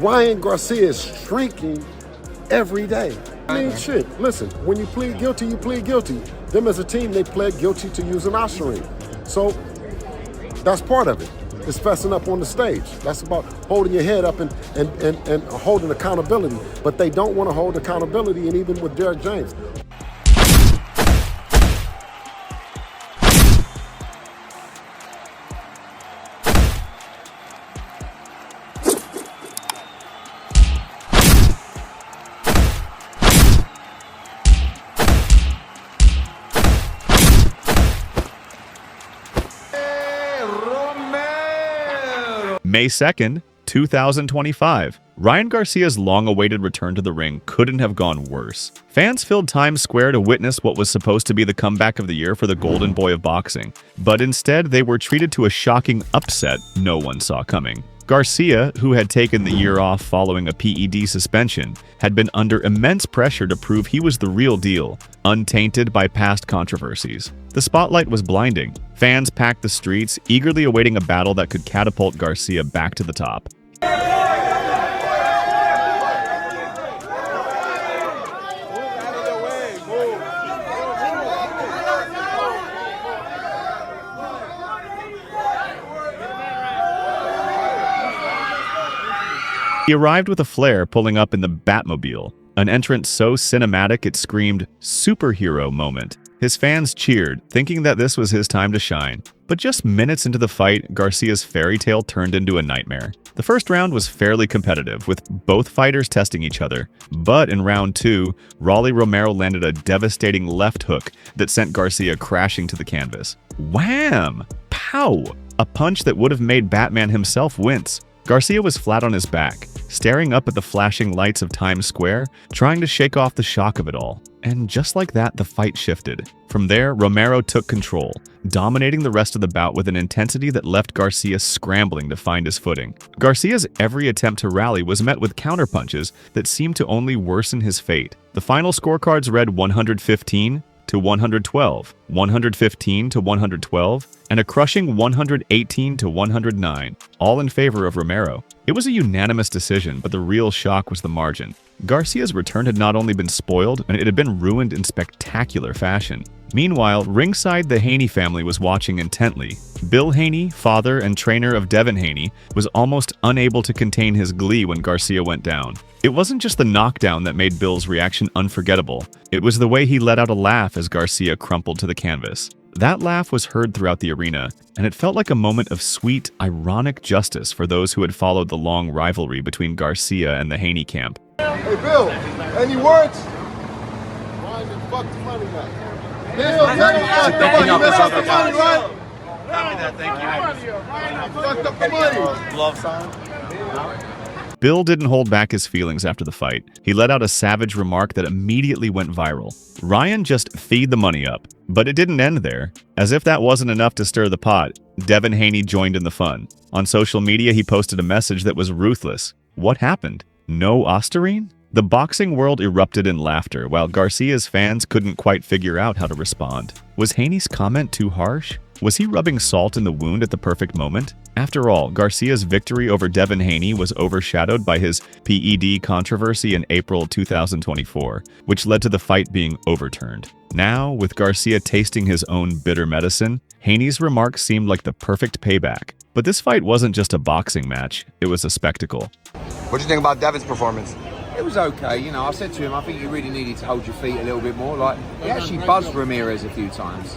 Ryan Garcia is shrinking every day. I mean, shit, listen, when you plead guilty, you plead guilty. Them as a team, they pled guilty to using Oscarine. So that's part of it. It's fessing up on the stage. That's about holding your head up and holding accountability. But they don't want to hold accountability, and even with Derrick James. May 2nd, 2025. Ryan Garcia's long-awaited return to the ring couldn't have gone worse. Fans filled Times Square to witness what was supposed to be the comeback of the year for the Golden Boy of boxing, but instead they were treated to a shocking upset no one saw coming. Garcia, who had taken the year off following a PED suspension, had been under immense pressure to prove he was the real deal, untainted by past controversies. The spotlight was blinding. Fans packed the streets, eagerly awaiting a battle that could catapult Garcia back to the top. He arrived with a flare, pulling up in the Batmobile, an entrance so cinematic it screamed superhero moment. His fans cheered, thinking that this was his time to shine. But just minutes into the fight, Garcia's fairy tale turned into a nightmare. The first round was fairly competitive, with both fighters testing each other. But in round 2, Rolly Romero landed a devastating left hook that sent Garcia crashing to the canvas. Wham! Pow! A punch that would have made Batman himself wince. Garcia was flat on his back, staring up at the flashing lights of Times Square, trying to shake off the shock of it all. And just like that, the fight shifted. From there, Romero took control, dominating the rest of the bout with an intensity that left Garcia scrambling to find his footing. Garcia's every attempt to rally was met with counterpunches that seemed to only worsen his fate. The final scorecards read 115 to 112, 115 to 112, and a crushing 118 to 109, all in favor of Romero. It was a unanimous decision, but the real shock was the margin. Garcia's return had not only been spoiled, and it had been ruined in spectacular fashion. Meanwhile, ringside, the Haney family was watching intently. Bill Haney, father and trainer of Devin Haney, was almost unable to contain his glee when Garcia went down. It wasn't just the knockdown that made Bill's reaction unforgettable. It was the way he let out a laugh as Garcia crumpled to the canvas. That laugh was heard throughout the arena, and it felt like a moment of sweet, ironic justice for those who had followed the long rivalry between Garcia and the Haney camp. Hey, Bill, any words? Ryan done fucked the money up. Bill, fucked the money, right? Copy that, thank you. Ryan fucked up the money. Love sign? Bill didn't hold back his feelings after the fight. He let out a savage remark that immediately went viral. Ryan just feed the money up. But it didn't end there. As if that wasn't enough to stir the pot, Devin Haney joined in the fun. On social media, he posted a message that was ruthless. What happened? No Oscarine? The boxing world erupted in laughter, while Garcia's fans couldn't quite figure out how to respond. Was Haney's comment too harsh? Was he rubbing salt in the wound at the perfect moment? After all, Garcia's victory over Devin Haney was overshadowed by his PED controversy in April 2024, which led to the fight being overturned. Now, with Garcia tasting his own bitter medicine, Haney's remarks seemed like the perfect payback. But this fight wasn't just a boxing match, it was a spectacle. What do you think about Devin's performance? It was okay, you know, I said to him, I think you really needed to hold your feet a little bit more. Like, he actually buzzed Ramirez a few times.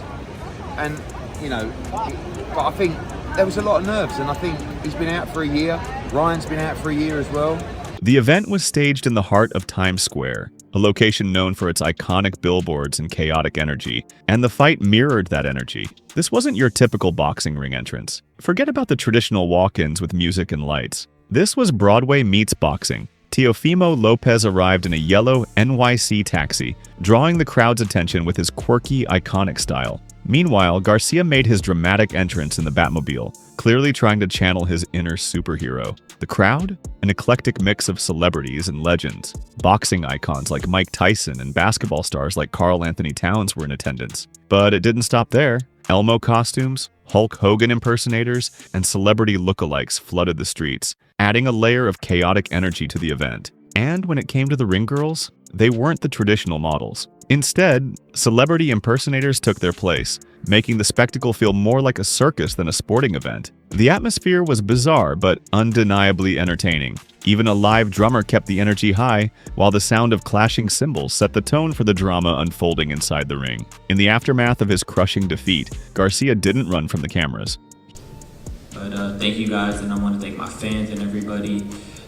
And, you know, but I think there was a lot of nerves, and I think he's been out for a year. Ryan's been out for a year as well. The event was staged in the heart of Times Square, a location known for its iconic billboards and chaotic energy, and the fight mirrored that energy. This wasn't your typical boxing ring entrance. Forget about the traditional walk-ins with music and lights. This was Broadway meets boxing. Teofimo Lopez arrived in a yellow NYC taxi, drawing the crowd's attention with his quirky, iconic style. Meanwhile, Garcia made his dramatic entrance in the Batmobile, clearly trying to channel his inner superhero. The crowd? An eclectic mix of celebrities and legends. Boxing icons like Mike Tyson and basketball stars like Karl Anthony Towns were in attendance. But it didn't stop there. Elmo costumes, Hulk Hogan impersonators, and celebrity lookalikes flooded the streets. adding a layer of chaotic energy to the event. And when it came to the ring girls, they weren't the traditional models. Instead, celebrity impersonators took their place, making the spectacle feel more like a circus than a sporting event. The atmosphere was bizarre but undeniably entertaining. Even a live drummer kept the energy high, while the sound of clashing cymbals set the tone for the drama unfolding inside the ring. In the aftermath of his crushing defeat, Garcia didn't run from the cameras. But thank you guys, and I want to thank my fans and everybody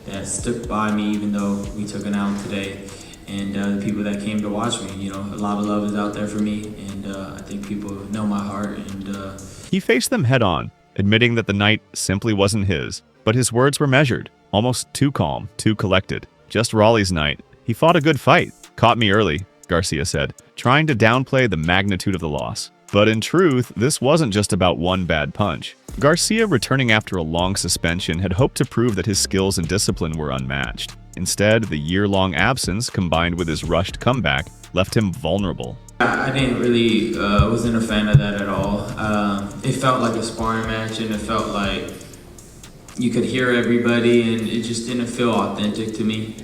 that stuck by me even though we took an out today. And the people that came to watch me, you know, a lot of love is out there for me, and I think people know my heart. And he faced them head-on, admitting that the night simply wasn't his. But his words were measured, almost too calm, too collected. Just Rolly's night. He fought a good fight. Caught me early, Garcia said, trying to downplay the magnitude of the loss. But in truth, this wasn't just about one bad punch. Garcia, returning after a long suspension, had hoped to prove that his skills and discipline were unmatched. Instead, the year-long absence, combined with his rushed comeback, left him vulnerable. I didn't really, wasn't a fan of that at all. It felt like a sparring match, and it felt like you could hear everybody, and it just didn't feel authentic to me.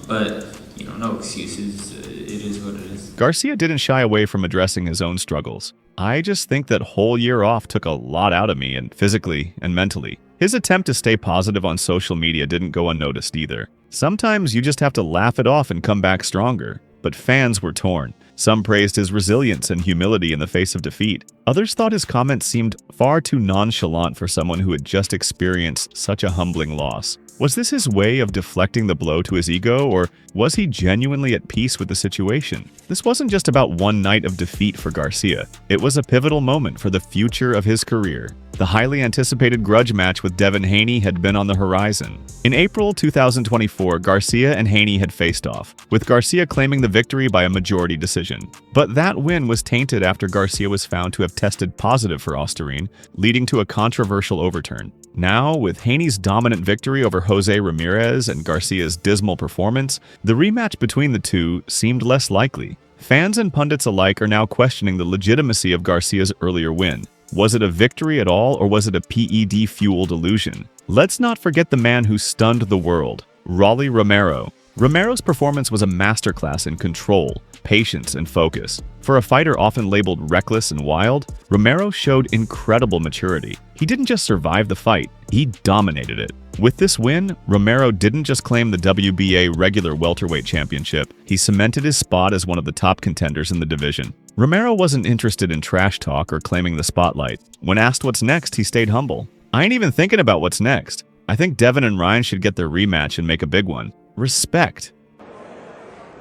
But, you know, no excuses. It is what it is. Garcia didn't shy away from addressing his own struggles. I just think that whole year off took a lot out of me, and physically and mentally. His attempt to stay positive on social media didn't go unnoticed either. Sometimes you just have to laugh it off and come back stronger. But fans were torn. Some praised his resilience and humility in the face of defeat. Others thought his comments seemed far too nonchalant for someone who had just experienced such a humbling loss. Was this his way of deflecting the blow to his ego, or was he genuinely at peace with the situation? This wasn't just about one night of defeat for Garcia. It was a pivotal moment for the future of his career. The highly anticipated grudge match with Devin Haney had been on the horizon. In April 2024, Garcia and Haney had faced off, with Garcia claiming the victory by a majority decision. But that win was tainted after Garcia was found to have tested positive for Ostarine, leading to a controversial overturn. Now, with Haney's dominant victory over Jose Ramirez and Garcia's dismal performance, the rematch between the two seemed less likely. Fans and pundits alike are now questioning the legitimacy of Garcia's earlier win. Was it a victory at all, or was it a PED-fueled illusion? Let's not forget the man who stunned the world, Rolly Romero. Romero's performance was a masterclass in control, patience, and focus. For a fighter often labeled reckless and wild, Romero showed incredible maturity. He didn't just survive the fight, he dominated it. With this win, Romero didn't just claim the WBA regular welterweight championship, he cemented his spot as one of the top contenders in the division. Romero wasn't interested in trash talk or claiming the spotlight. When asked what's next, he stayed humble. I ain't even thinking about what's next. I think Devin and Ryan should get their rematch and make a big one. Respect.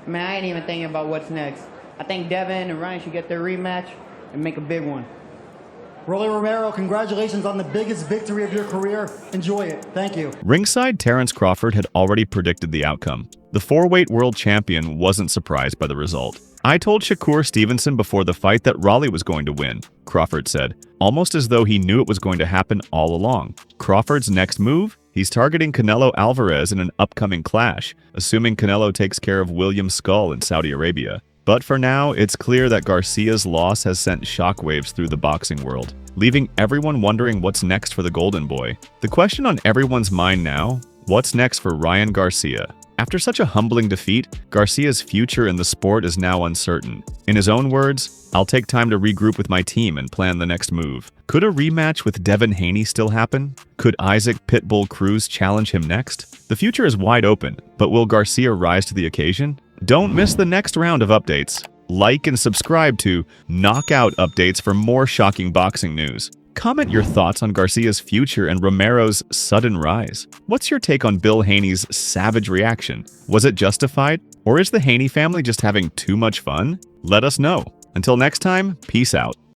Man, I ain't even thinking about what's next. I think Devin and Ryan should get their rematch and make a big one. Rolly Romero, congratulations on the biggest victory of your career. Enjoy it. Thank you. Ringside, Terence Crawford had already predicted the outcome. The four-weight world champion wasn't surprised by the result. I told Shakur Stevenson before the fight that Rolly was going to win, Crawford said, almost as though he knew it was going to happen all along. Crawford's next move? He's targeting Canelo Alvarez in an upcoming clash, assuming Canelo takes care of William Skull in Saudi Arabia. But for now, it's clear that Garcia's loss has sent shockwaves through the boxing world, leaving everyone wondering what's next for the Golden Boy. The question on everyone's mind now, what's next for Ryan Garcia? After such a humbling defeat, Garcia's future in the sport is now uncertain. In his own words, I'll take time to regroup with my team and plan the next move. Could a rematch with Devin Haney still happen? Could Isaac Pitbull Cruz challenge him next? The future is wide open, but will Garcia rise to the occasion? Don't miss the next round of updates. Like and subscribe to Knockout Updates for more shocking boxing news. Comment your thoughts on Garcia's future and Romero's sudden rise. What's your take on Bill Haney's savage reaction? Was it justified? Or is the Haney family just having too much fun? Let us know. Until next time, peace out.